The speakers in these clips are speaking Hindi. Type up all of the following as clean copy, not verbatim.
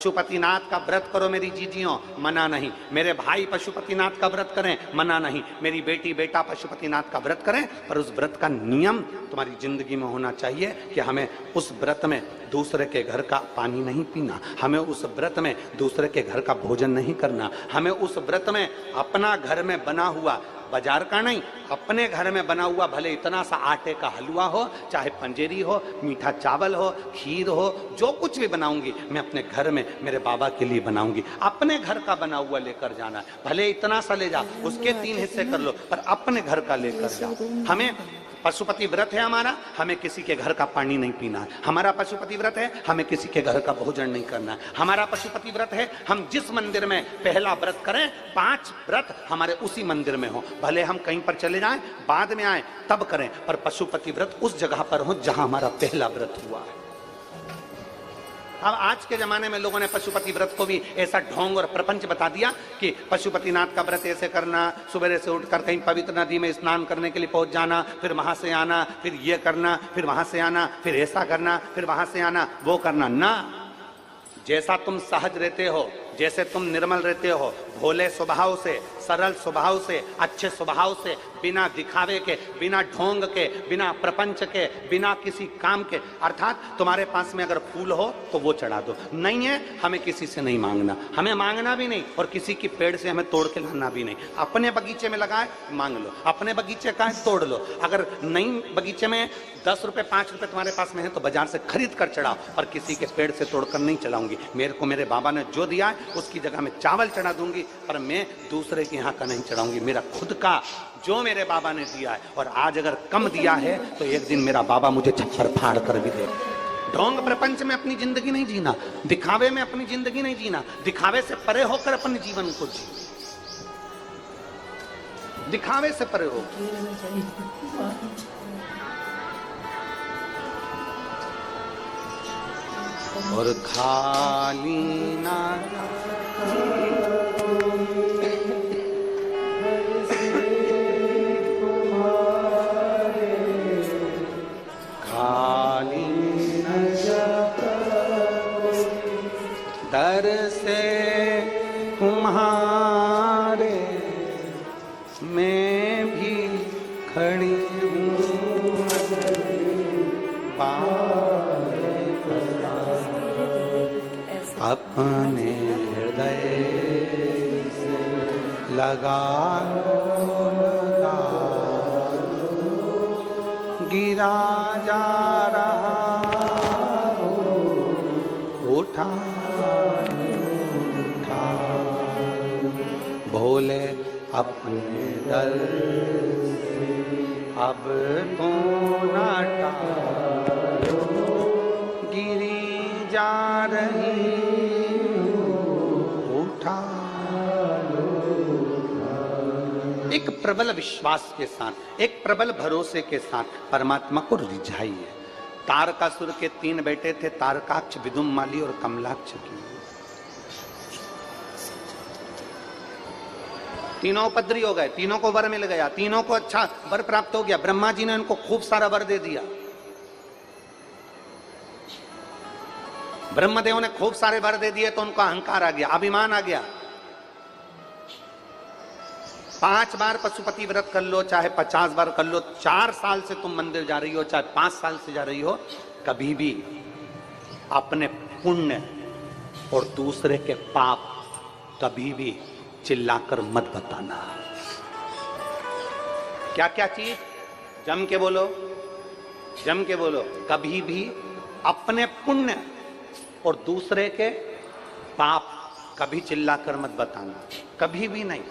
पशुपतिनाथ का व्रत करो मेरी जीजियों, मना नहीं। मेरे भाई पशुपतिनाथ का व्रत करें, मना नहीं। मेरी बेटी बेटा पशुपतिनाथ का व्रत करें, पर उस व्रत का नियम तुम्हारी जिंदगी में होना चाहिए कि हमें उस व्रत में दूसरे के घर का पानी नहीं पीना, हमें उस व्रत में दूसरे के घर का भोजन नहीं करना, हमें उस व्रत में अपना घर में बना हुआ, बाजार का नहीं, अपने घर में बना हुआ भले इतना सा आटे का हलवा हो, चाहे पंजेरी हो, मीठा चावल हो, खीर हो, जो कुछ भी बनाऊंगी मैं अपने घर में मेरे बाबा के लिए बनाऊंगी। अपने घर का बना हुआ लेकर जाना है, भले इतना सा ले जा, उसके 3 हिस्से कर लो, पर अपने घर का लेकर जाओ। हमें पशुपति व्रत है हमारा, हमें किसी के घर का पानी नहीं पीना है। हमारा पशुपति व्रत है, हमें किसी के घर का भोजन नहीं करना है। हमारा पशुपति व्रत है, हम जिस मंदिर में पहला व्रत करें, 5 व्रत हमारे उसी मंदिर में हो, भले हम कहीं पर चले जाएं, बाद में आए तब करें, पर पशुपति व्रत उस जगह पर हो जहां हमारा पहला व्रत हुआ है। अब आज के जमाने में लोगों ने पशुपति व्रत को भी ऐसा ढोंग और प्रपंच बता दिया कि पशुपतिनाथ का व्रत ऐसे करना, सुबह से उठकर कहीं पवित्र नदी में स्नान करने के लिए पहुंच जाना, फिर वहां से आना, फिर ये करना, फिर वहां से आना, फिर ऐसा करना, फिर वहां से आना, वो करना ना। जैसा तुम सहज रहते हो, जैसे तुम निर्मल रहते हो, भोले स्वभाव से, सरल स्वभाव से, अच्छे स्वभाव से, बिना दिखावे के, बिना ढोंग के, बिना प्रपंच के, बिना किसी काम के, अर्थात तुम्हारे पास में अगर फूल हो तो वो चढ़ा दो, नहीं है हमें किसी से नहीं मांगना, हमें मांगना भी नहीं, और किसी की पेड़ से हमें तोड़ के लाना भी नहीं। अपने बगीचे में लगाए मांग लो, अपने बगीचे का है तोड़ लो, अगर नहीं बगीचे में 10 रुपए 5 रुपए तुम्हारे पास में है तो बाजार से खरीद कर चढ़ाओ, और किसी के पेड़ से तोड़कर नहीं चलाऊंगी। मेरे को मेरे बाबा ने जो दिया है उसकी जगह में चावल चढ़ा दूंगी, पर मैं दूसरे के यहाँ का नहीं चढ़ाऊंगी। मेरा खुद का जो मेरे बाबा ने दिया है, और आज अगर कम दिया है तो एक दिन मेरा बाबा मुझे छप्पर फाड़ कर भी दे। ढोंग प्रपंच में अपनी जिंदगी नहीं जीना, दिखावे में अपनी जिंदगी नहीं जीना, दिखावे से परे होकर अपने जीवन को जी, दिखावे से परे हो। और खाली ना खाली न दर से तुम्हारे मैं भी खड़ी हूँ, अपने हृदय से लगा गिरा जा रहा हो, उठा उठा भोले अपने दर से अब तो ना टालो, गिरी जा रही उठा। एक प्रबल विश्वास के साथ, एक प्रबल भरोसे के साथ परमात्मा को रिझाइए। तारकासुर के 3 बेटे थे, तारकाक्ष, विदुम्माली और कमलाक्ष की। तीनों उपद्री हो गए, तीनों को वर मिल गया, तीनों को अच्छा वर प्राप्त हो गया। ब्रह्मा जी ने उनको खूब सारा वर दे दिया, ब्रह्मदेव ने खूब सारे वर दे दिए तो उनका अहंकार आ गया, अभिमान आ गया। 5 बार पशुपति व्रत कर लो, चाहे 50 बार कर लो, 4 साल से तुम मंदिर जा रही हो, चाहे 5 साल से जा रही हो, कभी भी अपने पुण्य और दूसरे के पाप कभी भी चिल्लाकर मत बताना। क्या क्या चीज? जम के बोलो, जम के बोलो। कभी भी अपने पुण्य और दूसरे के पाप कभी चिल्लाकर मत बताना, कभी भी नहीं।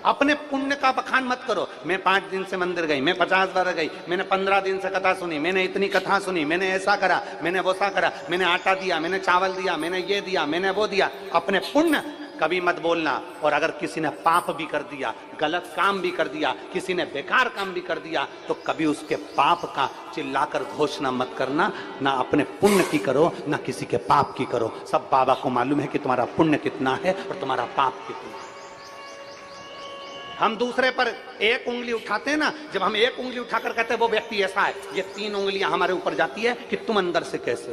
अपने पुण्य का बखान मत करो। मैं 5 दिन से मंदिर गई, मैं 50 बार गई, मैंने 15 दिन से कथा सुनी, मैंने इतनी कथा सुनी, मैंने ऐसा करा, मैंने वो सा करा, मैंने आटा दिया, मैंने चावल दिया, मैंने ये दिया, मैंने वो दिया। अपने पुण्य कभी मत बोलना। और अगर किसी ने पाप भी कर दिया, गलत काम भी कर दिया, किसी ने बेकार काम भी कर दिया, तो कभी उसके पाप का चिल्लाकर घोषणा मत करना। ना अपने पुण्य की करो, ना किसी के पाप की करो। सब बाबा को मालूम है कि तुम्हारा पुण्य कितना है और तुम्हारा पाप कितना है। हम दूसरे पर एक उंगली उठाते हैं ना, जब हम एक उंगली उठाकर कहते हैं वो व्यक्ति ऐसा है, ये 3 उंगलियां हमारे ऊपर जाती है कि तुम अंदर से कैसे।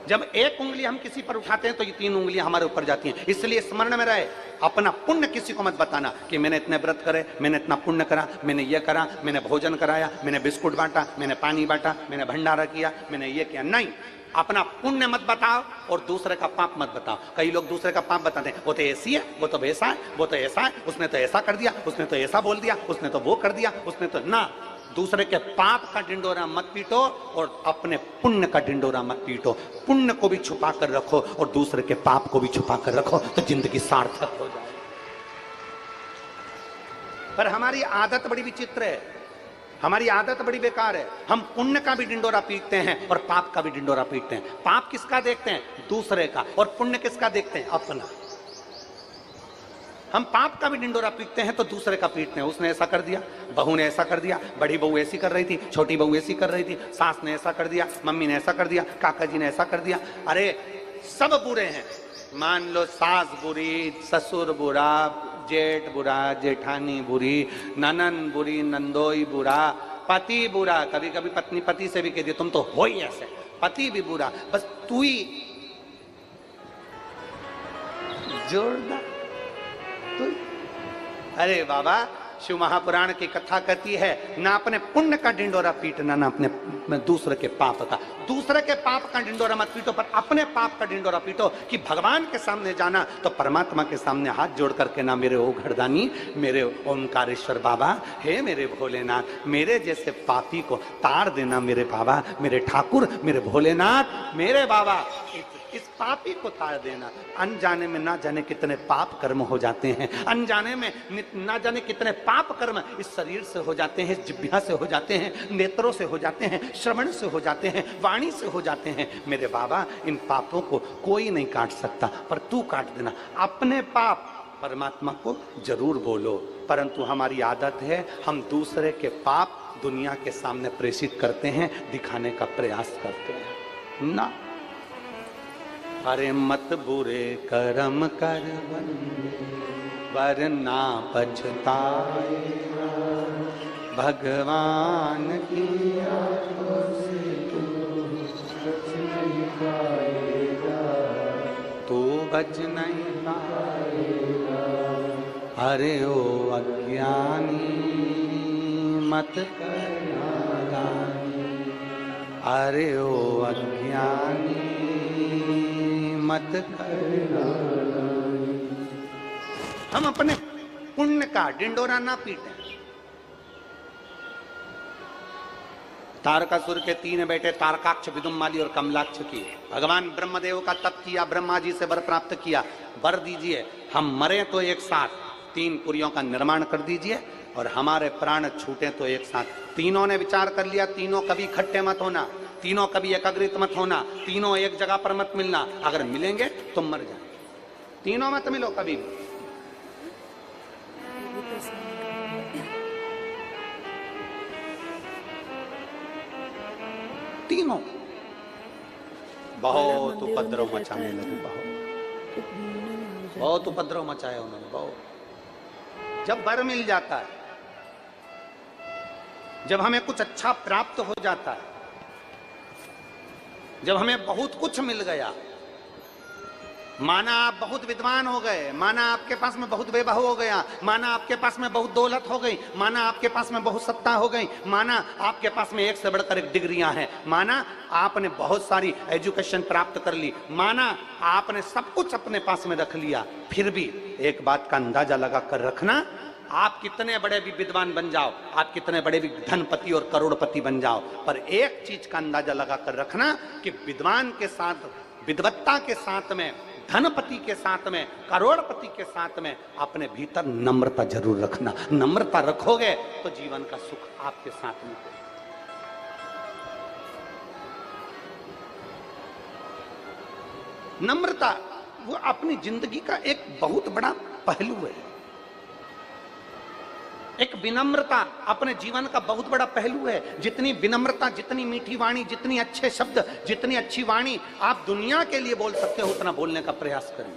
जब एक उंगली हम किसी पर उठाते हैं तो ये 3 उंगलियां हमारे ऊपर जाती हैं। इसलिए स्मरण में रहे, अपना पुण्य किसी को मत बताना कि मैंने इतने व्रत करे, मैंने इतना पुण्य करा, मैंने ये करा, मैंने भोजन कराया, मैंने बिस्कुट बांटा, मैंने पानी बांटा, मैंने भंडारा किया, मैंने ये किया। नहीं, अपना पुण्य मत बताओ और दूसरे का पाप मत बताओ। कई लोग दूसरे का पाप बताते हैं, वो तो ऐसी है, वो तो वैसा है, वो तो ऐसा है, उसने तो ऐसा कर दिया, उसने तो ऐसा बोल दिया, उसने तो वो कर दिया, उसने तो ना। दूसरे के पाप का डिंडोरा मत पीटो और अपने पुण्य का डिंडोरा मत पीटो। पुण्य को भी छुपा कर रखो और दूसरे के पाप को भी छुपा कर रखो, तो जिंदगी सार्थक हो जाए। पर हमारी आदत बड़ी विचित्र है, हमारी आदत बड़ी बेकार है। हम पुण्य का भी डिंडोरा पीटते हैं और पाप का भी डिंडोरा पीटते हैं। पाप किसका देखते हैं? दूसरे का। और पुण्य किसका देखते हैं? अपना। हम पाप का भी डिंडोरा पीटते हैं तो दूसरे का पीटते हैं। उसने ऐसा कर दिया, बहू ने ऐसा कर दिया, बड़ी बहू ऐसी कर रही थी, छोटी बहू ऐसी कर रही थी, सास ने ऐसा कर दिया, मम्मी ने ऐसा कर दिया, काका जी ने ऐसा कर दिया। अरे सब बुरे हैं। मान लो सास बुरी, ससुर बुरा, जेठ बुरा, जेठानी बुरी, ननन बुरी, नंदोई बुरा, पति बुरा। कभी कभी पत्नी पति से भी कहती तुम तो हो ही ऐसे, पति भी बुरा, बस तू ही जोरदार। अरे बाबा, शिव महापुराण की कथा कहती है, ना अपने पुण्य का डिंडोरा पीटना, ना अपने दूसरे के पाप का। दूसरे के पाप का डिंडोरा मत पीटो, पर अपने पाप का डिंडोरा पीटो। कि भगवान के सामने जाना तो परमात्मा के सामने हाथ जोड़ करके ना, मेरे ओ घरदानी, मेरे ओमकारेश्वर बाबा, हे मेरे भोलेनाथ, मेरे जैसे पापी को तार देना मेरे बाबा, मेरे ठाकुर, मेरे भोलेनाथ, मेरे बाबा, इस पापी को तार देना। अनजाने में ना जाने कितने पाप कर्म हो जाते हैं, अनजाने में ना जाने कितने पाप कर्म इस शरीर से हो जाते हैं, जिह्वा से हो जाते हैं, नेत्रों से हो जाते हैं, श्रवण से हो जाते हैं, वाणी से हो जाते हैं। मेरे बाबा, इन पापों को कोई नहीं काट सकता, पर तू काट देना। अपने पाप परमात्मा को जरूर बोलो, परंतु हमारी आदत है हम दूसरे के पाप दुनिया के सामने प्रेषित करते हैं, दिखाने का प्रयास करते हैं ना। अरे मत बुरे कर्म कर वरना पछताए, भगवान की आंखों से तू बच नहीं पाएगा। अरे ओ अज्ञानी मत करना दानी, अरे ओ अज्ञानी मत करना। हम अपने पुण्य का डिंडोरा ना पीटें। तारकासुर के 3 बेटे तारकाक्ष, विदुम्माली और कमलाक्ष किए। भगवान ब्रह्मदेव का तप किया, ब्रह्मा जी से वर प्राप्त किया, वर दीजिए हम मरे तो एक साथ 3 पुरियों का निर्माण कर दीजिए और हमारे प्राण छूटे तो एक साथ। तीनों ने विचार कर लिया, तीनों कभी इकट्ठे मत होना, तीनों कभी एकाग्रित मत होना, तीनों एक जगह पर मत मिलना। अगर मिलेंगे तो मर जाए, तीनों मत मिलो कभी भी। तीनों बहुत उपद्रव मचाने लगे, बहुत उपद्रव मचाया उन्होंने, बहुत। जब वर मिल जाता है, जब हमें कुछ अच्छा प्राप्त हो जाता है, जब हमें बहुत कुछ मिल गया, माना आप बहुत विद्वान हो गए, माना आपके पास में बहुत वैभव हो गया, माना आपके पास में बहुत दौलत हो गई, माना आपके पास में बहुत सत्ता हो गई, माना आपके पास में एक से बढ़कर एक डिग्रियां हैं, माना आपने बहुत सारी एजुकेशन प्राप्त कर ली, माना आपने सब कुछ अपने पास में रख लिया, फिर भी एक बात का अंदाजा लगा कर रखना, आप कितने बड़े भी विद्वान बन जाओ, आप कितने बड़े भी धनपति और करोड़पति बन जाओ, पर एक चीज का अंदाजा लगा कर रखना कि विद्वान के साथ, विद्वत्ता के साथ में, धनपति के साथ में, करोड़पति के साथ में अपने भीतर नम्रता जरूर रखना। नम्रता रखोगे तो जीवन का सुख आपके साथ में। नम्रता वो अपनी जिंदगी का एक बहुत बड़ा पहलू है। एक विनम्रता अपने जीवन का बहुत बड़ा पहलू है। जितनी विनम्रता, जितनी मीठी वाणी, जितनी अच्छे शब्द, जितनी अच्छी वाणी आप दुनिया के लिए बोल सकते हो, उतना बोलने का प्रयास करिए।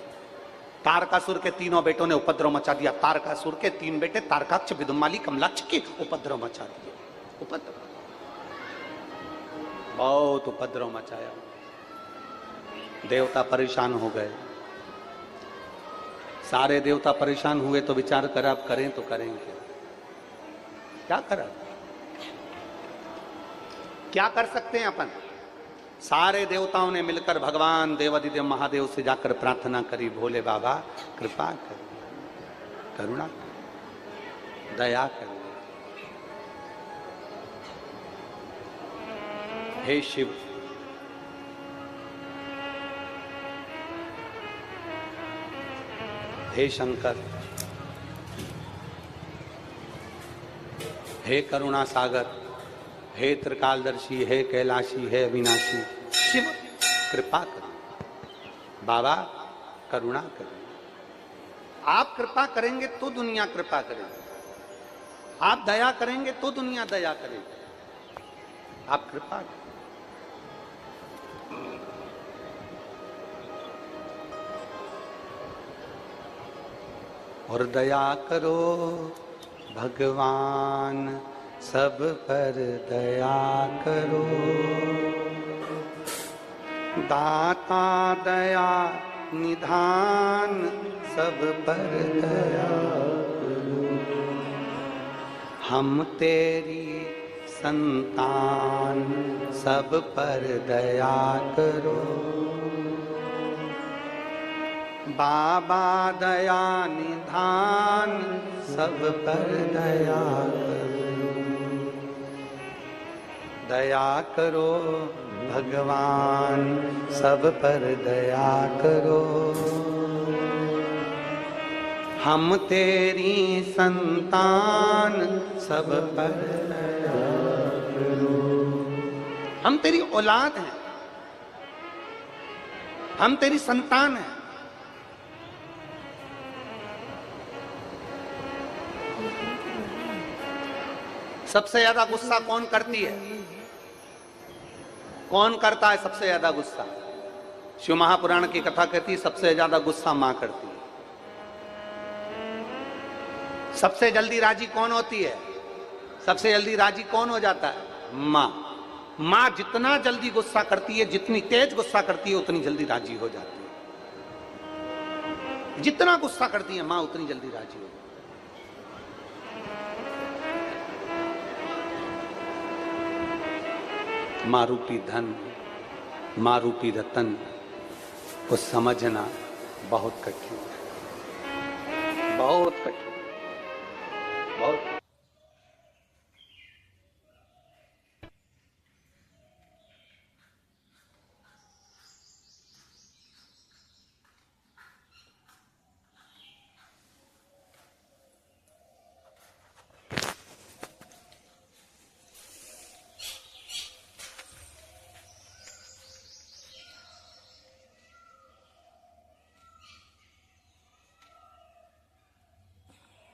तारकासुर के 3 बेटों ने उपद्रव मचा दिया। तारकासुर के 3 बेटे तारकाक्ष, विदुम्माली, कमलाक्ष की उपद्रव मचा दिया। उपद्रव, बहुत उपद्रव मचाया। देवता परेशान हो गए। सारे देवता परेशान हुए तो विचार करा अब करें तो करेंगे क्या करा, क्या कर सकते हैं अपन। सारे देवताओं ने मिलकर भगवान देवादिदेव महादेव से जाकर प्रार्थना करी, भोले बाबा कृपा करो, करुणा करो, दया करो। हे शिव, हे शंकर, हे करुणा सागर, हे त्रिकालदर्शी, हे कैलाशी, हे अविनाशी, शिव कृपा करो, बाबा करुणा करो। आप कृपा करेंगे तो दुनिया कृपा करेगी, आप दया करेंगे तो दुनिया दया करेगी। आप कृपा करें। और दया करो भगवान, सब पर दया करो, दाता दया निधान, सब पर दया करो। हम तेरी संतान, सब पर दया करो, बाबा दया निधान, सब पर दया करो। दया करो भगवान, सब पर दया करो, हम तेरी संतान, सब पर दया करो। हम तेरी औलाद हैं, हम तेरी संतान हैं। सबसे ज्यादा गुस्सा कौन करती है? कौन करता है सबसे ज्यादा गुस्सा? शिव महापुराण की कथा कहती है सबसे ज्यादा गुस्सा मां करती है। सबसे जल्दी राजी कौन होती है? सबसे जल्दी राजी कौन हो जाता है? मां। मां जितना जल्दी गुस्सा करती है, जितनी तेज गुस्सा करती है, उतनी जल्दी राजी हो जाती है। जितना गुस्सा करती है मां, उतनी जल्दी राजी हो जाती है। मां रूपी धन, मां रूपी रतन को समझना बहुत कठिन है, बहुत कठिन, बहुत।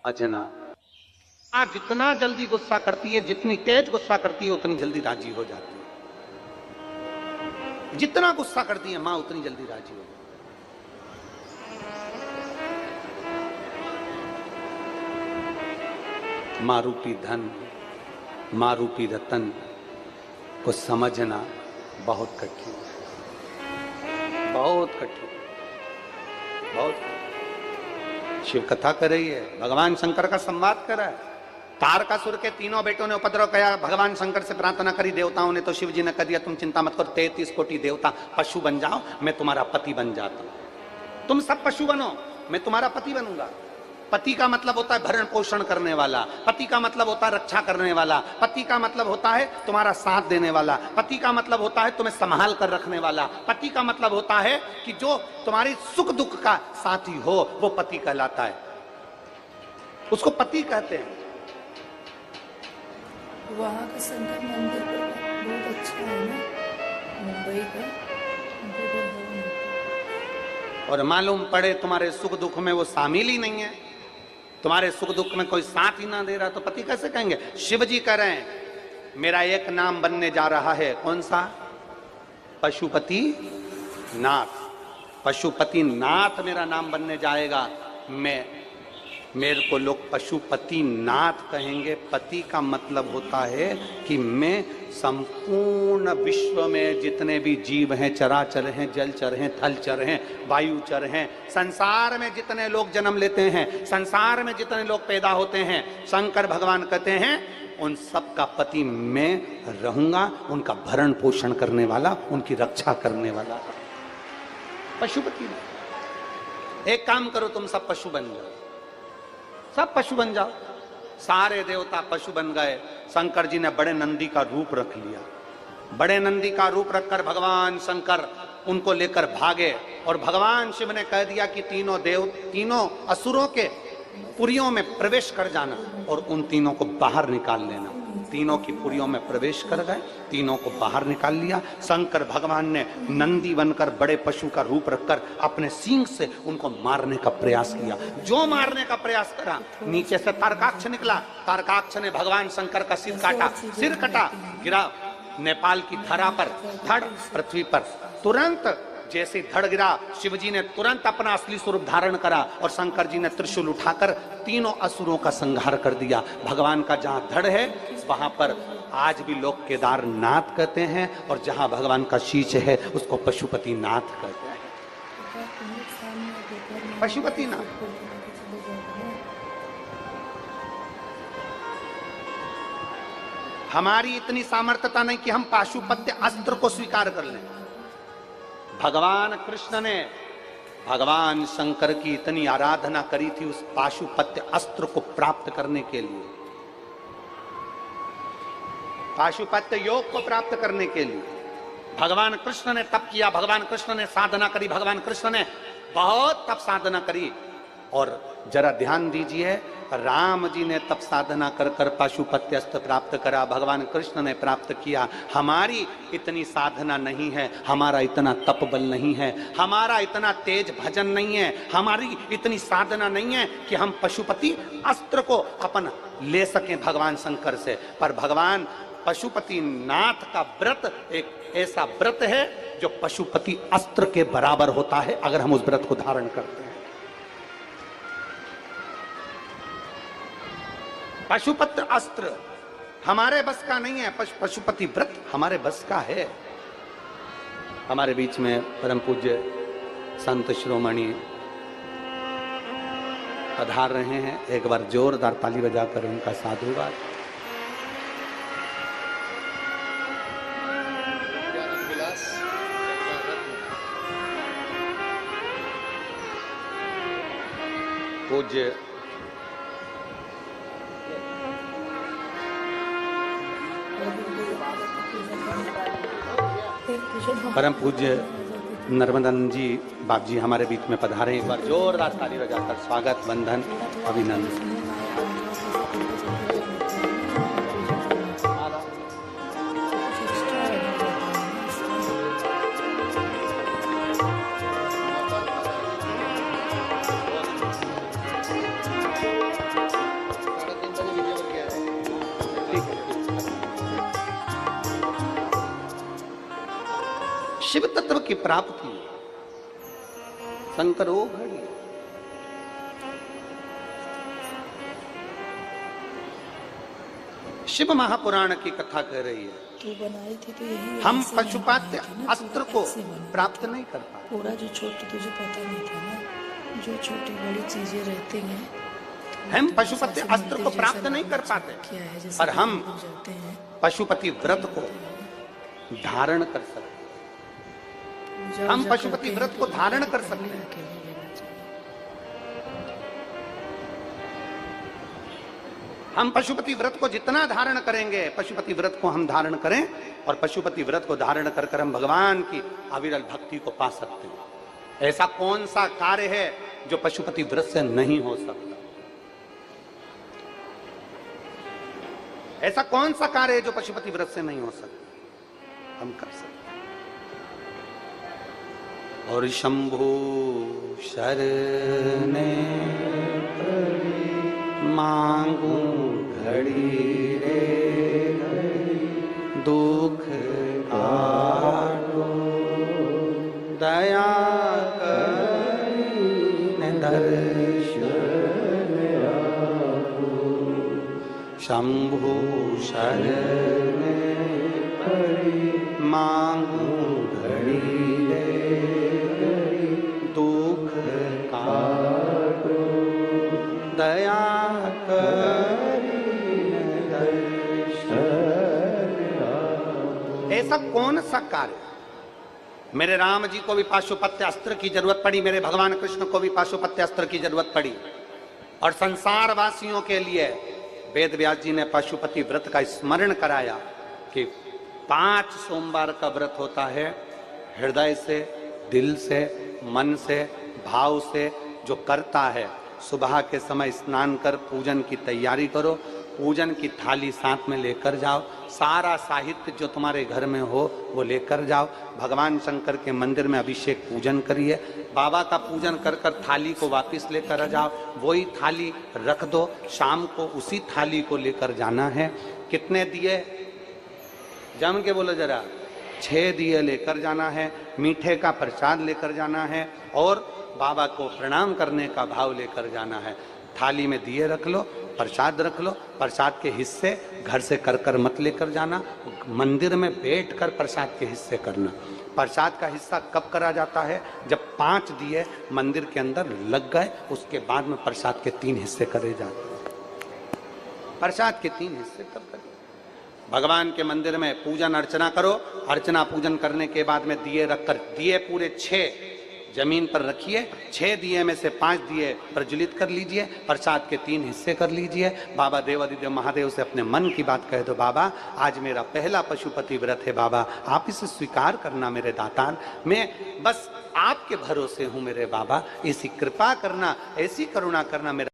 अजना जितना जल्दी गुस्सा करती है, जितनी तेज गुस्सा करती है, उतनी जल्दी राजी हो जाती है। जितना गुस्सा करती है मां, उतनी जल्दी राजी हो जाती है। मां रूपी धन, मां रूपी रतन को समझना बहुत कठिन, बहुत कठिन, बहुत कठिन। शिव कथा कर रही है, भगवान शंकर का संवाद कर रहा है। तारकासुर के तीनों बेटों ने उपद्रव किया, भगवान शंकर से प्रार्थना करी देवताओं ने, तो शिव जी ने कह दिया तुम चिंता मत करो, 33 कोटि देवता पशु बन जाओ, मैं तुम्हारा पति बन जाता हूं। तुम सब पशु बनो, मैं तुम्हारा पति बनूंगा। पति का मतलब होता है भरण पोषण करने वाला, पति का मतलब होता है रक्षा करने वाला, पति का मतलब होता है तुम्हारा साथ देने वाला, पति का मतलब होता है तुम्हें संभाल कर रखने वाला, पति का मतलब होता है कि जो तुम्हारी सुख दुख का साथी हो, वो पति कहलाता है, उसको पति कहते हैं। वहाँ का शंकर मंदिर बहुत अच्छा है ना, मुंबई का। और मालूम पड़े तुम्हारे सुख दुख में वो शामिल ही नहीं है, तुम्हारे सुख दुख में कोई साथ ही ना दे रहा, तो पति कैसे कहेंगे? शिव जी कह रहे हैं मेरा एक नाम बनने जा रहा है, कौन सा? पशुपति नाथ। पशुपति नाथ मेरा नाम बनने जाएगा। मैं मेरे को लोग पशुपति नाथ कहेंगे। पति का मतलब होता है कि मैं संपूर्ण विश्व में जितने भी जीव हैं, चराचर हैं, जलचर हैं, थलचर हैं, वायुचर हैं, संसार में जितने लोग जन्म लेते हैं, संसार में जितने लोग पैदा होते हैं, शंकर भगवान कहते हैं उन सब का पति मैं रहूंगा, उनका भरण पोषण करने वाला, उनकी रक्षा करने वाला। पशुपति। एक काम करो, तुम सब पशु बन जाओ, सब पशु बन जाओ। सारे देवता पशु बन गए। शंकर जी ने बड़े नंदी का रूप रख लिया। बड़े नंदी का रूप रखकर भगवान शंकर उनको लेकर भागे और भगवान शिव ने कह दिया कि तीनों असुरों के पुरियों में प्रवेश कर जाना और उन तीनों को बाहर निकाल लेना। तीनों की पुरियों में प्रवेश कर गए, तीनों को बाहर निकाल लिया। शंकर भगवान ने नंदी बनकर बड़े पशु का रूप रखकर अपने सींग से उनको मारने का प्रयास किया। जो मारने का प्रयास करा, नीचे से तारकाक्ष निकला। तारकाक्ष ने भगवान शंकर का सिर काटा, सिर कटा, गिरा नेपाल की धरा पर, धड़ पृथ्वी पर। तुरंत जैसे धड़ गिरा, शिवजी ने तुरंत अपना असली स्वरूप धारण करा और शंकर जी ने त्रिशूल उठाकर तीनों असुरों का संहार कर दिया। भगवान का जहां धड़ है वहां पर आज भी लोग केदारनाथ कहते हैं और जहां भगवान का शीश है उसको पशुपति नाथ कहते हैं। पशुपति नाथ। हमारी इतनी सामर्थ्यता नहीं कि हम पाशुपत्य अस्त्र को स्वीकार कर लें। भगवान कृष्ण ने भगवान शंकर की इतनी आराधना करी थी उस पाशुपत्य अस्त्र को प्राप्त करने के लिए, पाशुपत्य योग को प्राप्त करने के लिए। भगवान कृष्ण ने तप किया, भगवान कृष्ण ने साधना करी, भगवान कृष्ण ने बहुत तप साधना करी। और जरा ध्यान दीजिए, राम जी ने तप साधना कर कर पाशुपत्य अस्त्र प्राप्त करा, भगवान कृष्ण ने प्राप्त किया। हमारी इतनी साधना नहीं है, हमारा इतना तप बल नहीं है, हमारा इतना तेज भजन नहीं है, हमारी इतनी साधना नहीं है कि हम पशुपति अस्त्र को अपन ले सकें भगवान शंकर से। पर भगवान पशुपति नाथ का व्रत एक ऐसा व्रत है जो पशुपति अस्त्र के बराबर होता है अगर हम उस व्रत को धारण करते हैं। पशुपति अस्त्र हमारे बस का नहीं है, पशुपति व्रत हमारे बस का है। हमारे बीच में परम पूज्य संत शिरोमणि पधार रहे हैं। एक बार जोरदार ताली बजाकर उनका साधुवाद। पूज्य परम पूज्य नर्मदानंद जी बाप जी हमारे बीच में पधारे। एक बार जोरदार ताली बजाकर स्वागत, वंदन, अभिनंदन। शिव तत्व की प्राप्ति शंकरो घड़ी। शिव महापुराण की कथा कह रही है तू बनाई थी तो यही हम ऐसे पशुपात्य बनाई थी ना, अस्त्र तू को ऐसे बनाई। प्राप्त नहीं कर पाए। पूरा जो छोटी तुझे पता नहीं था ना, जो छोटी बड़ी चीजें रहती हैं हम पशुपति अस्त्र को प्राप्त नहीं कर पाते, पर हम पशुपति व्रत को धारण कर सकते। हम पशुपति व्रत को धारण कर सकते हैं। हम पशुपति व्रत को जितना धारण करेंगे, पशुपति व्रत को हम धारण करें और पशुपति व्रत को धारण कर कर हम भगवान की अविरल भक्ति को पा सकते हैं। ऐसा कौन सा कार्य है जो पशुपति व्रत से नहीं हो सकता? ऐसा कौन सा कार्य है जो पशुपति व्रत से नहीं हो सकता? हम कर सकते। और शंभु शरणे मांगू घड़ी रे दुख काटो दया करीने दर्शन शंभु शरण मांगू घड़ी दुख काटो दया ऐसा कौन सा कार्य? मेरे राम जी को भी पाशुपत्य अस्त्र की जरूरत पड़ी, मेरे भगवान कृष्ण को भी पाशुपत्य अस्त्र की जरूरत पड़ी, और संसार वासियों के लिए वेद व्यास जी ने पशुपति व्रत का स्मरण कराया कि 5 सोमवार का व्रत होता है। हृदय से, दिल से, मन से, भाव से जो करता है, सुबह के समय स्नान कर पूजन की तैयारी करो, पूजन की थाली साथ में लेकर जाओ, सारा साहित्य जो तुम्हारे घर में हो वो लेकर जाओ, भगवान शंकर के मंदिर में अभिषेक पूजन करिए, बाबा का पूजन कर कर थाली को वापस लेकर आ जाओ, वही थाली रख दो, शाम को उसी थाली को लेकर जाना है। कितने दिए? जम के बोलो जरा। 6 दिए लेकर जाना है, मीठे का प्रसाद लेकर जाना है और बाबा को प्रणाम करने का भाव लेकर जाना है। थाली में दिए रख लो, प्रसाद रख लो, प्रसाद के हिस्से घर से कर कर मत लेकर जाना, मंदिर में बैठकर प्रसाद के हिस्से करना। प्रसाद का हिस्सा कब करा जाता है? जब 5 दिए मंदिर के अंदर लग गए, उसके बाद में प्रसाद के 3 हिस्से करे जाते हैं। प्रसाद के 3 हिस्से तब करें। भगवान के मंदिर में पूजन अर्चना करो, अर्चना पूजन करने के बाद में दिए रखकर, दिए पूरे 6 जमीन पर रखिए, 6 दिए में से 5 दिए प्रज्वलित कर लीजिए, प्रसाद के 3 हिस्से कर लीजिए। बाबा देवादिदेव महादेव से अपने मन की बात कह दो, बाबा आज मेरा पहला पशुपति व्रत है, बाबा आप इसे स्वीकार करना मेरे दातार, मैं बस आपके भरोसे हूँ मेरे बाबा, ऐसी कृपा करना, ऐसी करुणा करना मेरा